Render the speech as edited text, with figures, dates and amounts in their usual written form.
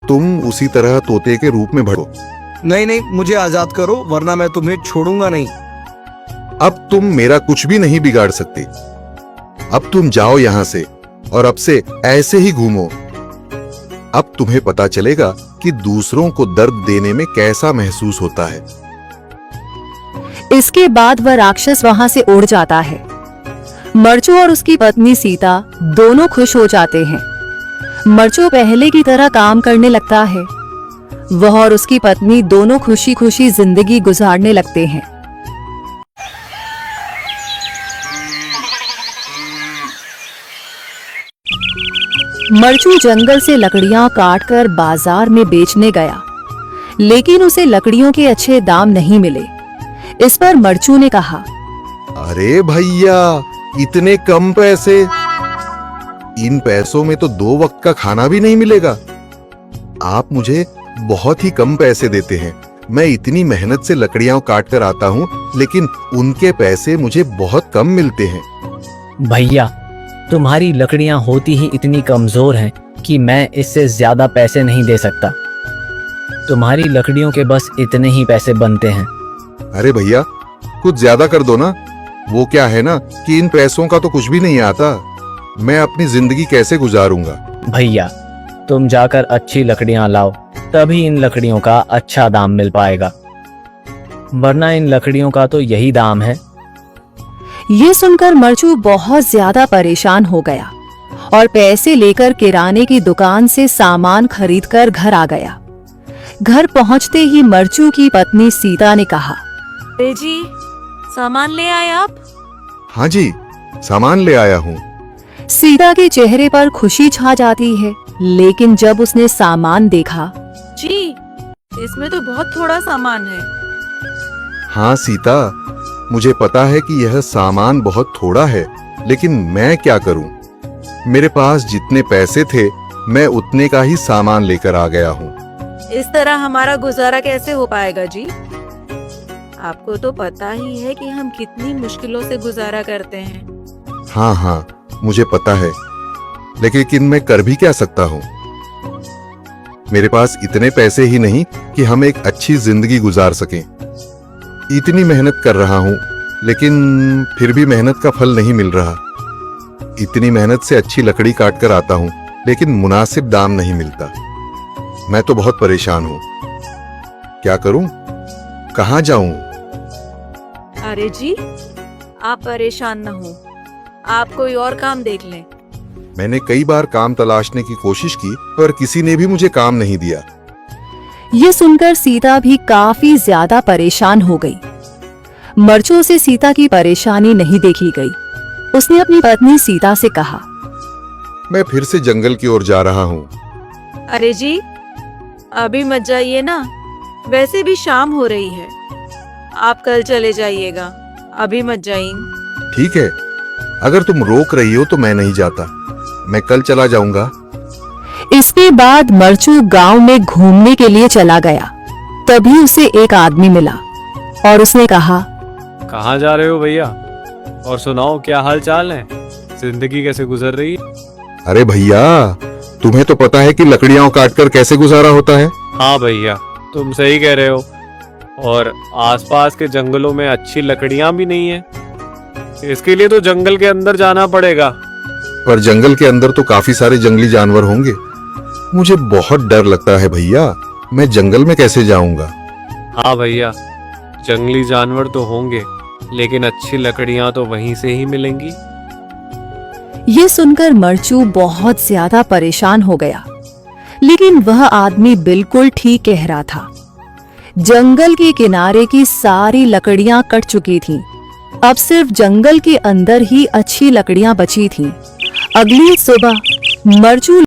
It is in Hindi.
तुम उसी तरह तोते के रूप में बढ़ो। नहीं नहीं, मुझे आजाद करो वरना मैं तुम्हें छोड़ूंगा नहीं। अब तुम मेरा कुछ भी नहीं बिगाड़ सकते। अब तुम जाओ यहाँ से और अब से ऐसे ही घूमो। अब तुम्हें पता चलेगा कि दूसरों को दर्द देने में कैसा महसूस होता है। इसके बाद वह राक्षस वहां से उड़ जाता है। मरचू और उसकी पत्नी सीता दोनों खुश हो जाते हैं। मरचू पहले की तरह काम करने लगता है। वह और उसकी पत्नी दोनों खुशी खुशी जिंदगी गुजारने लगते हैं। मरचू जंगल से लकड़ियां काटकर बाजार में बेचने गया, लेकिन उसे लकड़ियों के अच्छे दाम नहीं मिले। इस पर मरचू ने कहा, अरे भैया, इतने कम पैसे? इन पैसों में तो 2 वक्त का खाना भी नहीं मिलेगा। आप मुझे बहुत ही कम पैसे देते हैं। मैं इतनी मेहनत से लकड़ियां काट कर आता हूँ, लेकिन उनके पैसे मुझे बहुत कम मिलते हैं। भैया, तुम्हारी लकड़ियां होती ही इतनी कमजोर हैं कि मैं इससे ज्यादा पैसे नहीं दे सकता। तुम्हारी लकड़ियों के बस इतने ही पैसे बनते हैं। अरे भैया, कुछ ज्यादा कर दो ना। वो क्या है ना कि इन पैसों का तो कुछ भी नहीं आता। मैं अपनी जिंदगी कैसे गुजारूंगा? भैया, तुम जाकर अच्छी लकड़ियां लाओ, तभी इन लकड़ियों का अच्छा दाम मिल पाएगा, वरना इन लकड़ियों का तो यही दाम है। ये सुनकर मरचू बहुत ज्यादा परेशान हो गया और पैसे लेकर किराने की दुकान से सामान खरीदकर घर आ गया। घर पहुंचते ही मरचू की पत्नी सीता ने कहा, अरे जी, सामान ले आए आप? हाँ जी, सामान ले आया हूँ। सीता के चेहरे पर खुशी छा जाती है, लेकिन जब उसने सामान देखा, जी, इसमें तो बहुत थोड़ा सामान है। हाँ सीता, मुझे पता है कि यह सामान बहुत थोड़ा है, लेकिन मैं क्या करूं? मेरे पास जितने पैसे थे, मैं उतने का ही सामान लेकर आ गया हूँ। इस तरह हमारा गुजारा कैसे हो पाएगा जी? आपको तो पता ही है कि हम कितनी मुश्किलों से गुजारा करते हैं। हाँ हाँ, मुझे पता है, लेकिन मैं कर भी क्या सकता हूँ? मेरे पास इतने पैसे ही नहीं कि हम एक अच्छी जिंदगी गुजार सकें। इतनी मेहनत कर रहा हूँ, लेकिन फिर भी मेहनत का फल नहीं मिल रहा। इतनी मेहनत से अच्छी लकड़ी काट कर आता हूँ, लेकिन मुनासिब दाम नहीं मिलता। मैं तो बहुत परेशान हूँ। क्या करूं? कहाँ जाऊं? अरे जी, आप परेशान न हो, आप कोई और काम देख लें। मैंने कई बार काम तलाशने की कोशिश की, पर किसी ने भी मुझे काम नहीं दिया। ये सुनकर सीता भी काफी ज्यादा परेशान हो गई। मरचू से सीता की परेशानी नहीं देखी गई। उसने अपनी पत्नी सीता से कहा, मैं फिर से जंगल की ओर जा रहा हूँ। अरे जी, अभी मत जाइए ना, वैसे भी शाम हो रही है। आप कल चले जाइएगा, अभी मत जाइए। ठीक है, अगर तुम रोक रही हो तो मैं नहीं जाता। मैं कल चला जाऊंगा। इसके बाद मरचू गांव में घूमने के लिए चला गया। तभी उसे एक आदमी मिला और उसने कहा, कहाँ जा रहे हो भैया? और सुनाओ, क्या हाल चाल है? जिंदगी कैसे गुजर रही है? अरे भैया, तुम्हें तो पता है कि लकड़ियां काटकर कैसे गुजारा होता है। हाँ भैया, तुम सही कह रहे हो। और आसपास के जंगलों में अच्छी लकड़ियां भी नहीं है। इसके लिए तो जंगल के अंदर जाना पड़ेगा। पर जंगल के अंदर तो काफी सारे जंगली जानवर होंगे। मुझे बहुत डर लगता है भैया। मैं जंगल में कैसे जाऊंगा? हाँ भैया, जंगली जानवर तो होंगे, लेकिन अच्छी लकड़ियां तो वहीं से ही मिलेंगी। ये सुनकर मरचू बहुत ज्यादा परेशान हो गया, लेकिन वह आदमी बिल्कुल ठीक कह रहा था। जंगल के किनारे की सारी लकड़ियां कट चुकी थीं। अब सिर्फ जंगल के अंदर ही अच्छी लकड़ियां बची थीं। अगली सुबह मरचू